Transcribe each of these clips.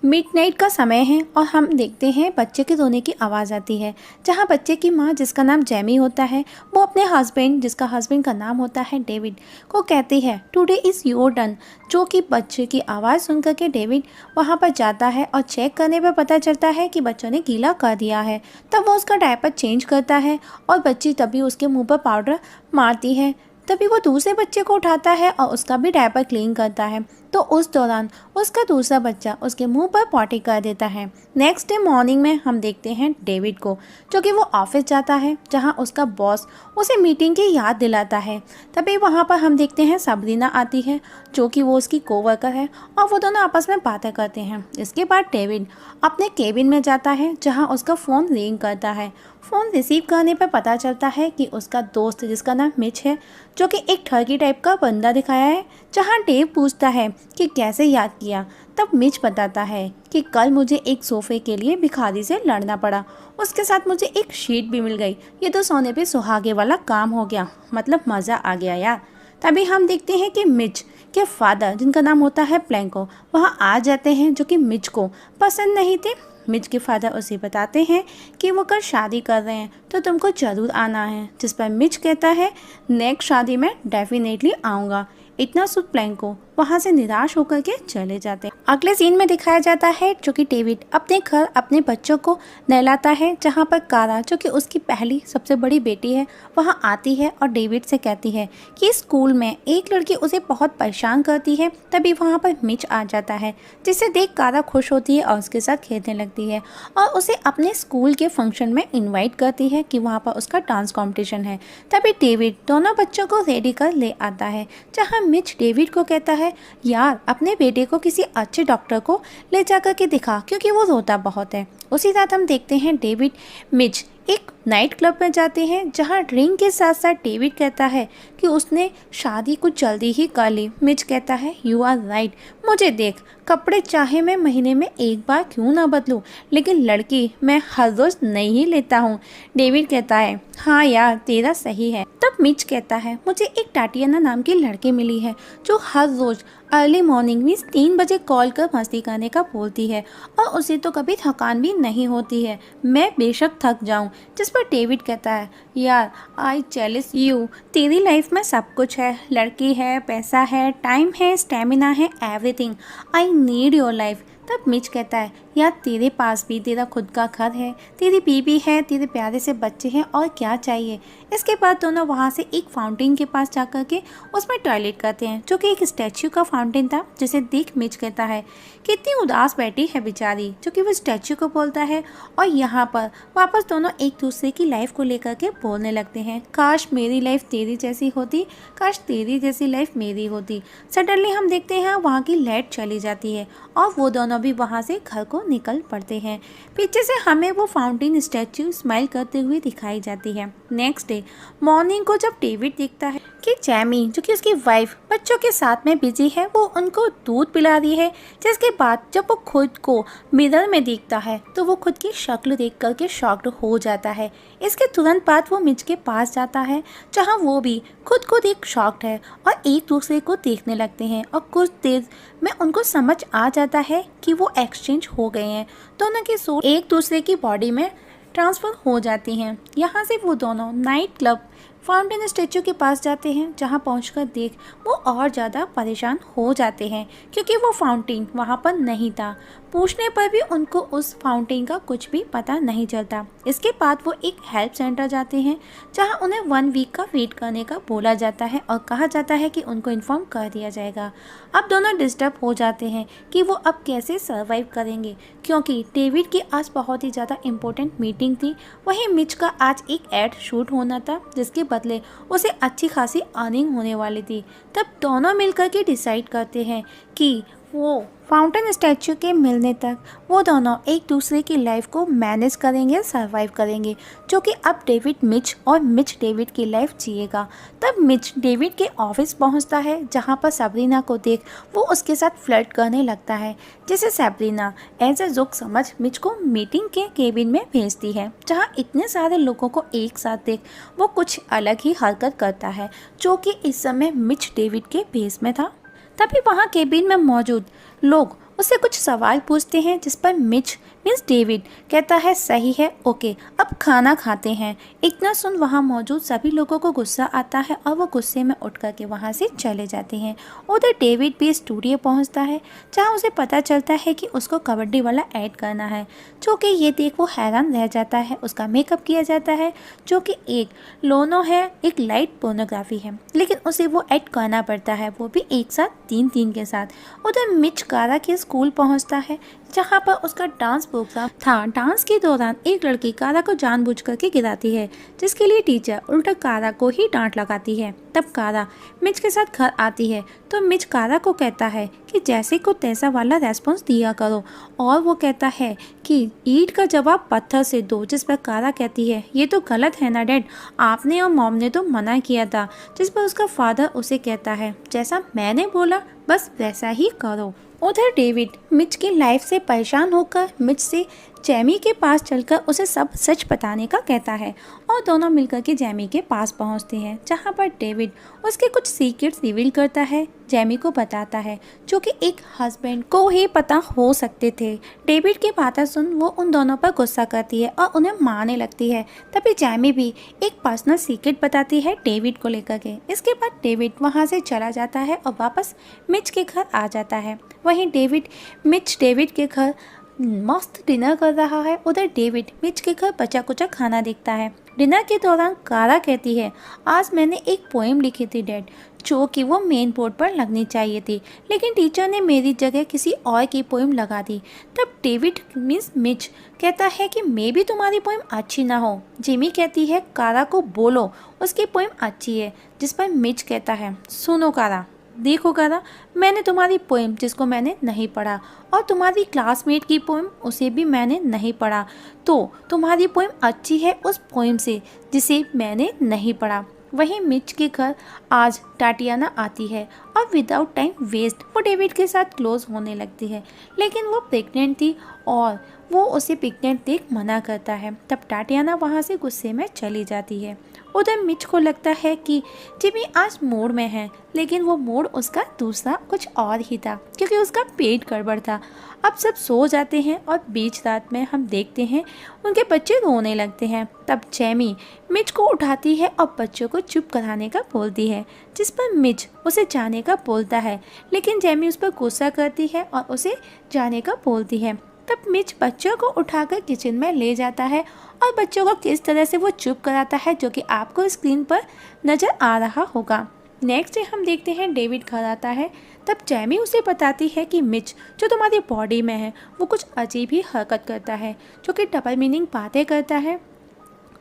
Midnight का समय है और हम देखते हैं बच्चे के रोने की आवाज़ आती है, जहाँ बच्चे की माँ, जिसका नाम जैमी होता है, वो अपने हस्बैंड, जिसका हस्बैंड का नाम होता है डेविड, को कहती है टुडे इज़ योर टर्न। जो कि बच्चे की आवाज़ सुन करके डेविड वहाँ पर जाता है और चेक करने पर पता चलता है कि बच्चों ने गीला कर दिया है। तब वो उसका डायपर चेंज करता है और बच्ची तभी उसके मुँह पर पाउडर मारती है। तभी वो दूसरे बच्चे को उठाता है और उसका भी डायपर क्लीन करता है। तो उस दौरान उसका दूसरा बच्चा उसके मुंह पर पॉटी कर देता है। नेक्स्ट डे मॉर्निंग में हम देखते हैं डेविड को, जो कि वो ऑफिस जाता है, जहां उसका बॉस उसे मीटिंग की याद दिलाता है। तभी वहां पर हम देखते हैं सबरीना आती है, जो कि वो उसकी कोवर्कर है, और वो दोनों आपस में बातें करते हैं। इसके बाद डेविड अपने केबिन में जाता है, जहाँ उसका फ़ोन रिंग करता है। फ़ोन रिसीव करने पर पता चलता है कि उसका दोस्त, जिसका नाम मिच है, जो कि एक ठगी टाइप का बंदा दिखाया है। जहां डेव पूछता है कि कैसे याद किया, तब मिच बताता है कि कल मुझे एक सोफ़े के लिए भिखारी से लड़ना पड़ा, उसके साथ मुझे एक शीट भी मिल गई। ये तो सोने पे सुहागे वाला काम हो गया, मतलब मज़ा आ गया यार। तभी हम देखते हैं कि मिच के फादर, जिनका नाम होता है प्लैंको, वहाँ आ जाते हैं, जो कि मिच को पसंद नहीं थे। मिच के फादर उसे बताते हैं कि वो कल शादी कर रहे हैं, तो तुमको ज़रूर आना है। जिस पर मिच कहता है नेक्स्ट शादी में डेफिनेटली आऊँगा। इतना सुन प्लैंको वहाँ से निराश होकर के चले जाते हैं। अगले सीन में दिखाया जाता है, जो कि डेविड अपने घर अपने बच्चों को नहलाता है, जहाँ पर कारा, जो कि उसकी पहली सबसे बड़ी बेटी है, वहाँ आती है और डेविड से कहती है कि स्कूल में एक लड़की उसे बहुत परेशान करती है। तभी वहाँ पर मिच आ जाता है, जिसे देख कारा खुश होती है और उसके साथ खेलने लगती है और उसे अपने स्कूल के फंक्शन में इन्वाइट करती है कि वहाँ पर उसका डांस कॉम्पिटिशन है। तभी डेविड दोनों बच्चों को रेडी कर ले आता है, जहाँ मिच डेविड को कहता है यार अपने बेटे को किसी अच्छे डॉक्टर को ले जाकर के दिखा, क्योंकि वो रोता बहुत है। उसी रात हम देखते हैं डेविड मिच एक नाइट क्लब में जाते हैं, जहां ड्रिंक के साथ साथ डेविड कहता है कि उसने शादी कुछ जल्दी ही कर ली। मिच कहता है यू आर राइट, मुझे देख, कपड़े चाहे मैं महीने में एक बार क्यों ना बदलूं, लेकिन लड़की मैं हर रोज़ नहीं लेता हूँ। डेविड कहता है हाँ यार तेरा सही है। तब मिच कहता है मुझे एक टाटियाना नाम की लड़की मिली है, जो हर रोज़ अर्ली मॉर्निंग में 3 बजे कॉल कर मस्ती करने का बोलती है और उसे तो कभी थकान भी नहीं होती है, मैं बेशक थक जाऊं। जिस पर डेविड कहता है यार आई जेलस यू, तेरी लाइफ में सब कुछ है, लड़की है, पैसा है, टाइम है, स्टेमिना है, everything, I need your life. तब मिच कहता है यार तेरे पास भी तेरा खुद का घर है, तेरी बीवी है, तेरे प्यारे से बच्चे हैं, और क्या चाहिए। इसके बाद दोनों वहाँ से एक फाउंटेन के पास जाकर के उसमें टॉयलेट करते हैं, जो कि एक स्टैच्यू का फाउंटेन था। जिसे देख मिच कहता है कितनी उदास बैठी है बेचारी, जो कि वो स्टैच्यू को बोलता है। और यहाँ पर वापस दोनों एक दूसरे की लाइफ को लेकर के बोलने लगते हैं, काश मेरी लाइफ तेरी जैसी होती, काश तेरी जैसी लाइफ मेरी होती। सडनली हम देखते हैं वहाँ की लाइट चली जाती है और वो दोनों भी वहाँ से घर को निकल पड़ते हैं। पीछे से हमें वो फाउंटेन स्टैच्यू स्माइल करते हुए दिखाई जाती है। नेक्स्ट डे मॉर्निंग को जब डेविड देखता है कि जैमी, जो कि उसकी वाइफ, बच्चों के साथ में बिजी है, वो उनको दूध पिला रही है। जिसके बाद जब वो खुद को मिरर में देखता है, तो वो खुद की शक्ल देख करके शॉक्ड हो जाता है। इसके तुरंत बाद वो मिच के पास जाता है, जहाँ वो भी खुद को देख शॉक्ड है और एक दूसरे को देखने लगते हैं। और कुछ देर में उनको समझ आ जाता है कि वो एक्सचेंज हो गए हैं, दोनों की सोच एक दूसरे की बॉडी में ट्रांसफ़र हो जाती हैं। यहाँ से वो दोनों नाइट क्लब फाउंटेन स्टैच्यू के पास जाते हैं, जहाँ पहुंचकर देख वो और ज़्यादा परेशान हो जाते हैं, क्योंकि वो फाउंटेन वहाँ पर नहीं था। पूछने पर भी उनको उस फाउंटेन का कुछ भी पता नहीं चलता। इसके बाद वो एक हेल्प सेंटर जाते हैं, जहाँ उन्हें 1 वीक का वेट करने का बोला जाता है और कहा जाता है कि उनको इन्फॉर्म कर दिया जाएगा। अब दोनों डिस्टर्ब हो जाते हैं कि वो अब कैसे सर्वाइव करेंगे, क्योंकि डेविड की आज बहुत ही ज़्यादा इम्पोर्टेंट मीटिंग थी। वहीं मिच का आज एक एड शूट होना था, जिसके बदले उसे अच्छी खासी अर्निंग होने वाली थी। तब दोनों मिलकर के डिसाइड करते हैं कि वो फाउंटेन स्टैच्यू के मिलने तक वो दोनों एक दूसरे की लाइफ को मैनेज करेंगे, सरवाइव करेंगे, जो कि अब डेविड मिच और मिच डेविड की लाइफ जिएगा। तब मिच डेविड के ऑफिस पहुंचता है, जहां पर सबरीना को देख वो उसके साथ फ्लर्ट करने लगता है, जिसे सबरीना एज अ जोक समझ मिच को मीटिंग के केबिन में भेजती है, जहां इतने सारे लोगों को एक साथ देख वो कुछ अलग ही हरकत करता है, जो कि इस समय मिच डेविड के भेस में था। तभी वहाँ केबिन में मौजूद लोग उससे कुछ सवाल पूछते हैं, जिस पर मिच मीन्स डेविड कहता है सही है, ओके अब खाना खाते हैं। इतना सुन वहाँ मौजूद सभी लोगों को गुस्सा आता है और वो गुस्से में उठ करके वहाँ से चले जाते हैं। उधर डेविड भी स्टूडियो पहुँचता है, जहाँ उसे पता चलता है कि उसको कबड्डी वाला ऐड करना है, जो कि ये देख वो हैरान रह जाता है। उसका मेकअप किया जाता है, जो कि एक लोनो है, एक लाइट पोर्नोग्राफी है, लेकिन उसे वो ऐड करना पड़ता है, वो भी एक साथ 3-3 के साथ। उधर मिच कारा के स्कूल पहुंचता है, जहां पर उसका डांस प्रोग्राम था। डांस के दौरान एक लड़की कारा को जानबूझ करके गिराती है, जिसके लिए टीचर उल्टा कारा को ही डांट लगाती है। तब कारा मिच के साथ घर आती है, तो मिच कारा को कहता है कि जैसे को तैसा वाला रेस्पॉन्स दिया करो, और वो कहता है कि ईंट का जवाब पत्थर से दो, जिस पर कारा कहती है ये तो गलत है ना डैड, आपने और मॉम ने तो मना किया था। जिस पर उसका फादर उसे कहता है जैसा मैंने बोला बस वैसा ही करो। उधर डेविड मिच की लाइफ से परेशान होकर मिच से जैमी के पास चलकर उसे सब सच बताने का कहता है, और दोनों मिलकर के जैमी के पास पहुंचते हैं, जहां पर डेविड उसके कुछ सीक्रेट्स रिवील करता है, जैमी को बताता है, जो कि एक हस्बैंड को ही पता हो सकते थे। डेविड की बातें सुन वो उन दोनों पर गुस्सा करती है और उन्हें मारने लगती है। तभी जैमी भी एक पर्सनल सीक्रेट बताती है डेविड को लेकर के। इसके बाद डेविड वहाँ से चला जाता है और वापस मिच के घर आ जाता है। वहीं डेविड के घर मस्त डिनर कर रहा है। उधर डेविड मिच के घर बचा कुचा खाना देखता है। डिनर के दौरान कारा कहती है आज मैंने एक पोएम लिखी थी डैड, जो कि वो मेन बोर्ड पर लगनी चाहिए थी, लेकिन टीचर ने मेरी जगह किसी और की पोएम लगा दी। तब डेविड मीन्स मिच कहता है कि मे भी तुम्हारी पोएम अच्छी ना हो। जिमी कहती है कारा को बोलो उसकी पोएम अच्छी है, जिस पर मिच कहता है सुनो कारा, देखो कारा, मैंने तुम्हारी पोएम जिसको मैंने नहीं पढ़ा और तुम्हारी क्लासमेट की पोएम उसे भी मैंने नहीं पढ़ा, तो तुम्हारी पोएम अच्छी है उस पोएम से जिसे मैंने नहीं पढ़ा। वहीं मिच के घर आज टाटियाना आती है और विदाउट टाइम वेस्ट वो डेविड के साथ क्लोज होने लगती है, लेकिन वो प्रेग्नेंट थी और वो उसे प्रेग्नेंट देख मना करता है। तब टाटियाना वहाँ से गुस्से में चली जाती है। उधर मिच को लगता है कि जिमी आज मूड में है, लेकिन वो मूड उसका दूसरा कुछ और ही था, क्योंकि उसका पेट गड़बड़ था। अब सब सो जाते हैं और बीच रात में हम देखते हैं उनके बच्चे रोने लगते हैं। तब जैमी मिच को उठाती है और बच्चों को चुप कराने का बोलती है, जिस पर मिच उसे जाने का बोलता है, लेकिन जैमी उस पर गुस्सा करती है और उसे जाने का बोलती है। तब मिच बच्चों को उठाकर किचन में ले जाता है और बच्चों को किस तरह से वो चुप कराता है, जो कि आपको स्क्रीन पर नज़र आ रहा होगा। नेक्स्ट डे हम देखते हैं डेविड घर आता है। तब जैमी उसे बताती है कि मिच जो तुम्हारी बॉडी में है वो कुछ अजीब ही हरकत करता है, जो कि डबल मीनिंग बातें करता है।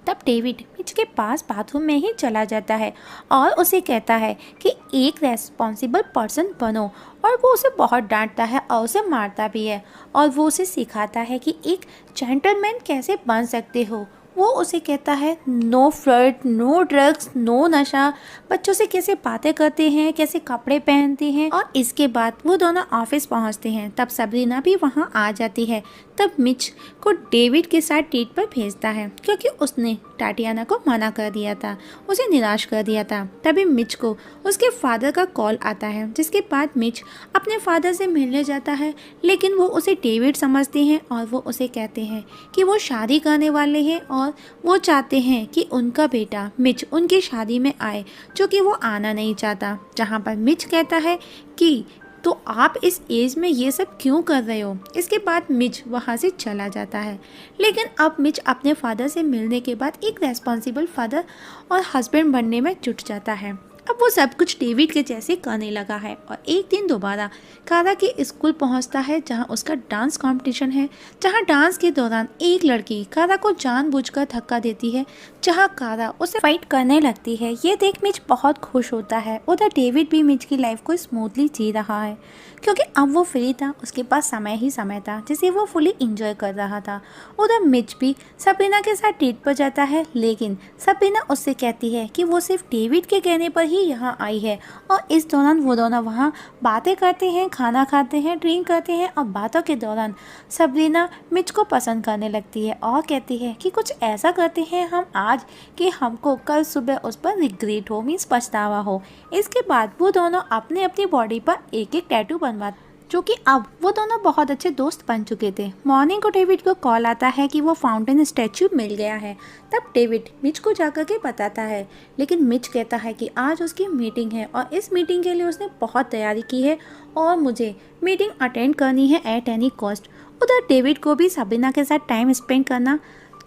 तब डेविड मिच के पास बाथरूम में ही चला जाता है और उसे कहता है कि एक रेस्पॉन्सिबल पर्सन बनो, और वो उसे बहुत डांटता है और उसे मारता भी है, और वो उसे सिखाता है कि एक जेंटलमैन कैसे बन सकते हो। वो उसे कहता है no flirt, no drugs, no नशा, बच्चों से कैसे बातें करते हैं, कैसे कपड़े पहनते हैं। और इसके बाद वो दोनों ऑफिस पहुंचते हैं। तब सबरीना भी वहां आ जाती है। तब मिच को डेविड के साथ डेट पर भेजता है, क्योंकि उसने टाटियाना को मना कर दिया था, उसे निराश कर दिया था। तभी मिच को उसके फादर का कॉल आता है, जिसके बाद मिच अपने फादर से मिलने जाता है, लेकिन वो उसे डेविड समझते हैं और वो उसे कहते हैं कि वो शादी करने वाले हैं और वो चाहते हैं कि उनका बेटा मिच उनकी शादी में आए, जो कि वो आना नहीं चाहता। जहाँ पर मिच कहता है कि तो आप इस एज में ये सब क्यों कर रहे हो। इसके बाद मिच वहाँ से चला जाता है, लेकिन अब मिच अपने फादर से मिलने के बाद एक रेस्पॉन्सिबल फादर और हस्बैंड बनने में जुट जाता है। अब वो सब कुछ डेविड के जैसे करने लगा है और एक दिन दोबारा कारा के स्कूल पहुंचता है, जहां उसका डांस कंपटीशन है, जहां डांस के दौरान एक लड़की कारा को जानबूझकर धक्का देती है, जहां कारा उसे फाइट करने लगती है। ये देख मिच बहुत खुश होता है। उधर डेविड भी मिच की लाइफ को स्मूथली जी रहा है, क्योंकि अब वो फ्री था, उसके पास समय ही समय था जिसे वो फुली इंजॉय कर रहा था। उधर मिच भी सबरीना के साथ डेट पर जाता है, लेकिन सबरीना उससे कहती है कि वो सिर्फ डेविड के कहने पर ही यहाँ आई है, और इस दौरान वो दोनों वहाँ बातें करते हैं, खाना खाते हैं, ड्रिंक करते हैं, और बातों के दौरान सबरीना मिच को पसंद करने लगती है और कहती है कि कुछ ऐसा करते हैं हम आज कि हमको कल सुबह उस पर रिग्रेट हो, मीन्स पछतावा हो। इसके बाद वो दोनों अपने अपनी बॉडी पर एक एक टैटू बनवा, जो कि अब वो दोनों बहुत अच्छे दोस्त बन चुके थे। मॉर्निंग को डेविड को कॉल आता है कि वो फाउंटेन स्टैच्यू मिल गया है। तब डेविड मिच को जाकर के बताता है, लेकिन मिच कहता है कि आज उसकी मीटिंग है और इस मीटिंग के लिए उसने बहुत तैयारी की है और मुझे मीटिंग अटेंड करनी है एट एनी कॉस्ट। उधर डेविड को भी सबीना के साथ टाइम स्पेंड करना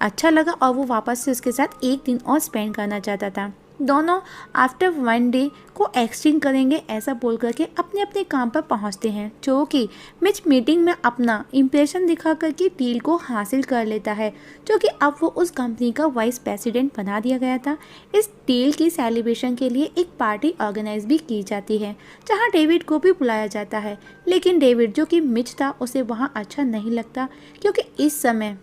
अच्छा लगा और वो वापस से उसके साथ एक दिन और स्पेंड करना चाहता था। दोनों आफ्टर 1 डे को एक्सचेंज करेंगे ऐसा बोल करके अपने अपने काम पर पहुंचते हैं, जो कि मिच मीटिंग में अपना इम्प्रेशन दिखा करके डील को हासिल कर लेता है, जो कि अब वो उस कंपनी का वाइस प्रेसिडेंट बना दिया गया था। इस डील की सेलिब्रेशन के लिए एक पार्टी ऑर्गेनाइज भी की जाती है, जहां डेविड को भी बुलाया जाता है। लेकिन डेविड जो कि मिच था उसे वहां अच्छा नहीं लगता, क्योंकि इस समय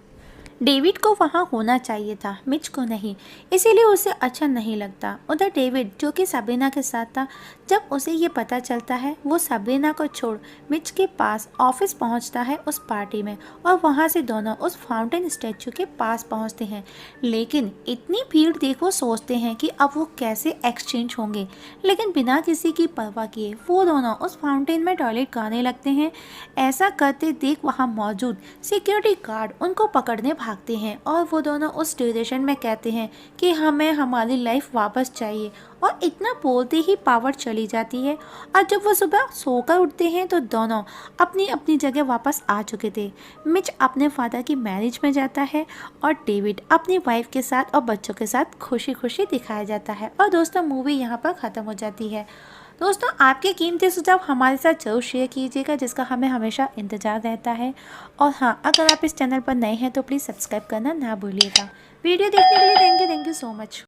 डेविड को वहाँ होना चाहिए था, मिच को नहीं, इसीलिए उसे अच्छा नहीं लगता। उधर डेविड जो कि सबरीना के साथ था, जब उसे ये पता चलता है वो सबरीना को छोड़ मिच के पास ऑफिस पहुँचता है उस पार्टी में, और वहाँ से दोनों उस फाउंटेन स्टैच्यू के पास पहुँचते हैं। लेकिन इतनी भीड़ देख वो सोचते हैं कि अब वो कैसे एक्सचेंज होंगे, लेकिन बिना किसी की परवाह किए वो दोनों उस फाउंटेन में टॉयलेट करने लगते हैं। ऐसा करते देख वहाँ मौजूद सिक्योरिटी गार्ड उनको पकड़ने भागते हैं और वो दोनों उस ड्यूरेशन में कहते हैं कि हमें हमारी लाइफ वापस चाहिए, और इतना बोलते ही पावर चली जाती है। और जब वो सुबह सोकर उठते हैं तो दोनों अपनी अपनी जगह वापस आ चुके थे। मिच अपने फादर की मैरिज में जाता है और डेविड अपनी वाइफ के साथ और बच्चों के साथ खुशी खुशी दिखाया जाता है। और दोस्तों मूवी यहाँ पर ख़त्म हो जाती है। दोस्तों आपके कीमती सुझाव हमारे साथ जरूर शेयर कीजिएगा, जिसका हमें हमेशा इंतज़ार रहता है। और हाँ, अगर आप इस चैनल पर नए हैं तो प्लीज़ सब्सक्राइब करना ना भूलिएगा। वीडियो देखने के लिए थैंक यू सो मच।